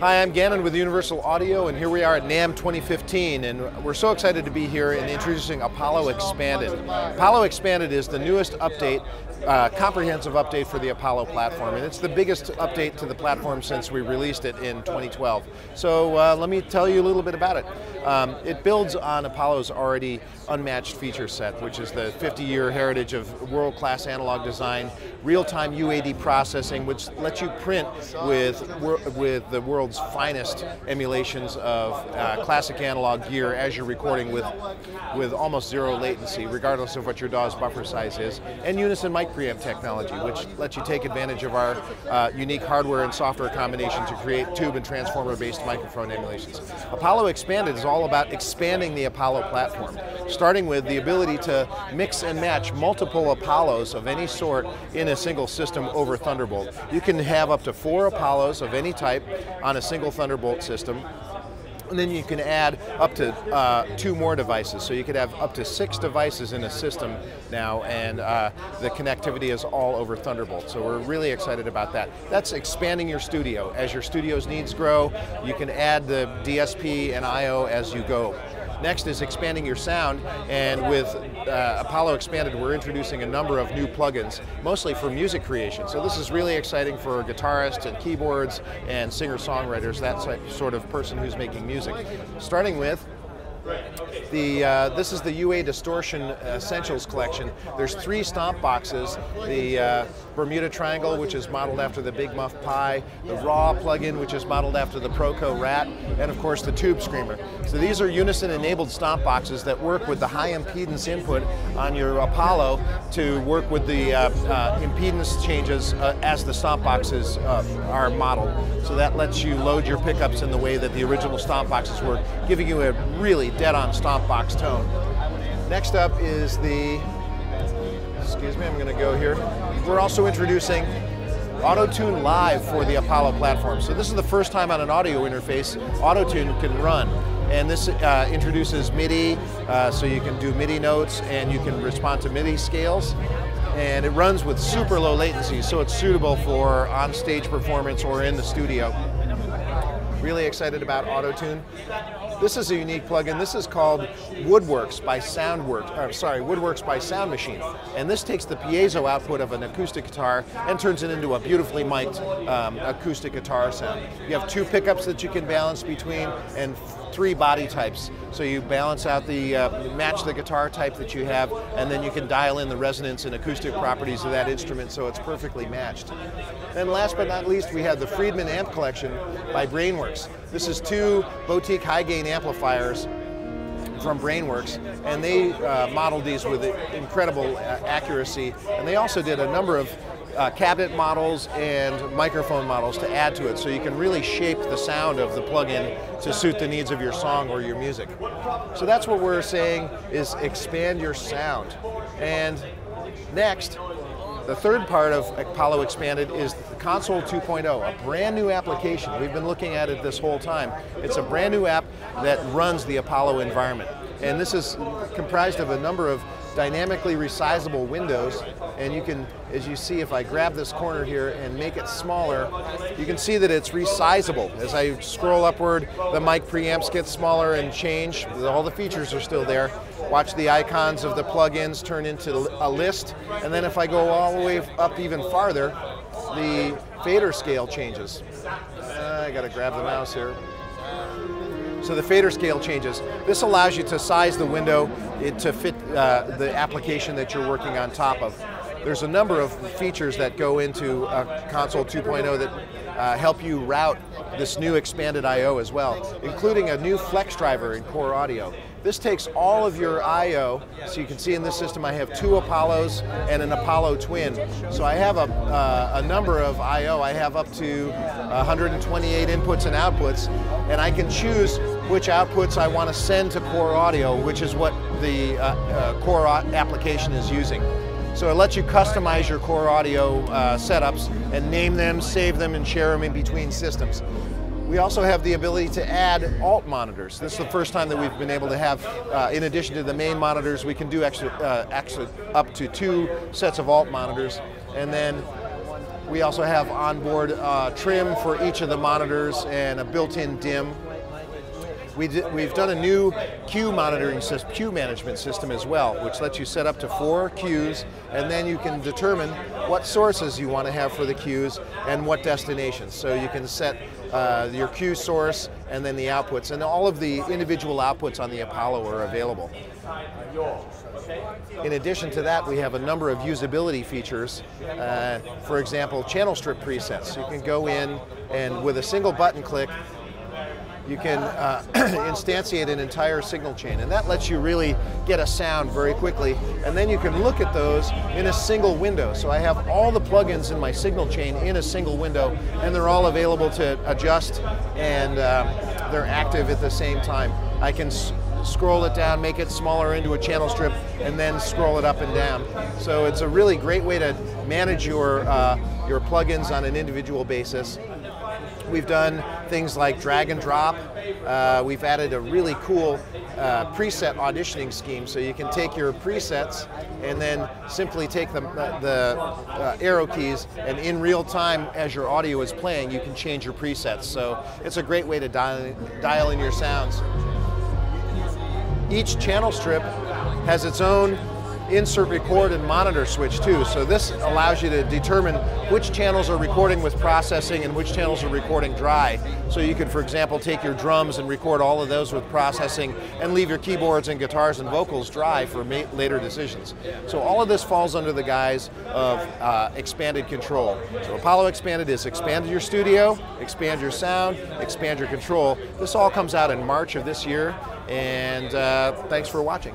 Hi, I'm Gannon with Universal Audio, and here we are at NAMM 2015, and we're so excited to be here and introducing Apollo Expanded. Apollo Expanded is the newest update, comprehensive update for the Apollo platform, and it's the biggest update to the platform since we released it in 2012. So let me tell you a little bit about it. It builds on Apollo's already unmatched feature set, which is the 50-year heritage of world-class analog design, real-time UAD processing, which lets you print with the world's finest emulations of classic analog gear as you're recording with almost zero latency, regardless of what your DAW's buffer size is, and unison mic preamp technology, which lets you take advantage of our unique hardware and software combination to create tube and transformer-based microphone emulations. Apollo Expanded is all about expanding the Apollo platform, starting with the ability to mix and match multiple Apollos of any sort in a single system over Thunderbolt. You can have up to 4 Apollos of any type on a single Thunderbolt system, and then you can add up to 2 more devices. So you could have up to 6 devices in a system now, and the connectivity is all over Thunderbolt. So we're really excited about that. That's expanding your studio. As your studio's needs grow, you can add the DSP and I/O as you go. Next is expanding your sound, and with Apollo Expanded, we're introducing a number of new plugins, mostly for music creation. So this is really exciting for guitarists and keyboards and singer-songwriters, that sort of person who's making music. Starting with this is the UA Distortion Essentials collection. There's 3 stomp boxes: the Bermuda Triangle, which is modeled after the Big Muff Pi, the Raw plugin, which is modeled after the Proco Rat, and of course the Tube Screamer. So these are unison-enabled stomp boxes that work with the high impedance input on your Apollo to work with the impedance changes as the stomp boxes are modeled. So that lets you load your pickups in the way that the original stomp boxes work, giving you a really dead-on stomp box tone. Next up is the, excuse me, I'm going to go here. We're also introducing Auto-Tune Live for the Apollo platform. So this is the first time on an audio interface Auto-Tune can run. And this introduces MIDI, so you can do MIDI notes and you can respond to MIDI scales. And it runs with super low latency, so it's suitable for on-stage performance or in the studio. Really excited about Auto-Tune. This is a unique plugin. This is called Woodworks by Woodworks by Sound Machine. And this takes the piezo output of an acoustic guitar and turns it into a beautifully mic'd acoustic guitar sound. You have 2 pickups that you can balance between and 3 body types. So you balance out match the guitar type that you have, and then you can dial in the resonance and acoustic properties of that instrument so it's perfectly matched. And last but not least, we have the Friedman Amp Collection by Brainworks. This is 2 boutique high-gain amplifiers from Brainworks, and they modeled these with incredible accuracy, and they also did a number of cabinet models and microphone models to add to it, so you can really shape the sound of the plugin to suit the needs of your song or your music. So that's what we're saying, is expand your sound. And next, the third part of Apollo Expanded is Console 2.0, a brand new application. We've been looking at it this whole time. It's a brand new app that runs the Apollo environment. And this is comprised of a number of dynamically resizable windows, and you can, as you see, if I grab this corner here and make it smaller, you can see that it's resizable. As I scroll upward, the mic preamps get smaller and change. All the features are still there. Watch the icons of the plugins turn into a list, and then if I go all the way up even farther, the fader scale changes. I gotta grab the mouse here. So the fader scale changes. This allows you to size the window to fit the application that you're working on top of. There's a number of features that go into Console 2.0 that help you route this new expanded I/O as well, including a new flex driver in Core Audio. This takes all of your I/O, so you can see in this system I have 2 Apollos and an Apollo Twin. So I have a number of I/O. I have up to 128 inputs and outputs, and I can choose which outputs I want to send to Core Audio, which is what the Core application is using. So it lets you customize your Core Audio setups and name them, save them, and share them in between systems. We also have the ability to add alt monitors. This is the first time that we've been able to have, in addition to the main monitors, we can do actually up to 2 sets of alt monitors. And then We also have onboard trim for each of the monitors and a built-in DIMM. We've done a new queue monitoring system, queue management system as well, which lets you set up to 4 queues, and then you can determine what sources you want to have for the queues and what destinations. So you can set your queue source and then the outputs, and all of the individual outputs on the Apollo are available. In addition to that, we have a number of usability features. For example, channel strip presets. You can go in and with a single button click, you can instantiate an entire signal chain, and that lets you really get a sound very quickly, and then you can look at those in a single window. So I have all the plugins in my signal chain in a single window, and they're all available to adjust, and they're active at the same time. I can scroll it down, make it smaller into a channel strip, and then scroll it up and down. So it's a really great way to manage your plugins on an individual basis. We've done things like drag and drop. We've added a really cool preset auditioning scheme, so you can take your presets and then simply take the arrow keys, and in real time as your audio is playing, you can change your presets. So it's a great way to dial in your sounds. Each channel strip has its own insert, record, and monitor switch too. So this allows you to determine which channels are recording with processing and which channels are recording dry. So you could, for example, take your drums and record all of those with processing and leave your keyboards and guitars and vocals dry for later decisions. So all of this falls under the guise of expanded control. So Apollo Expanded is expand your studio, expand your sound, expand your control. This all comes out in March of this year, and thanks for watching.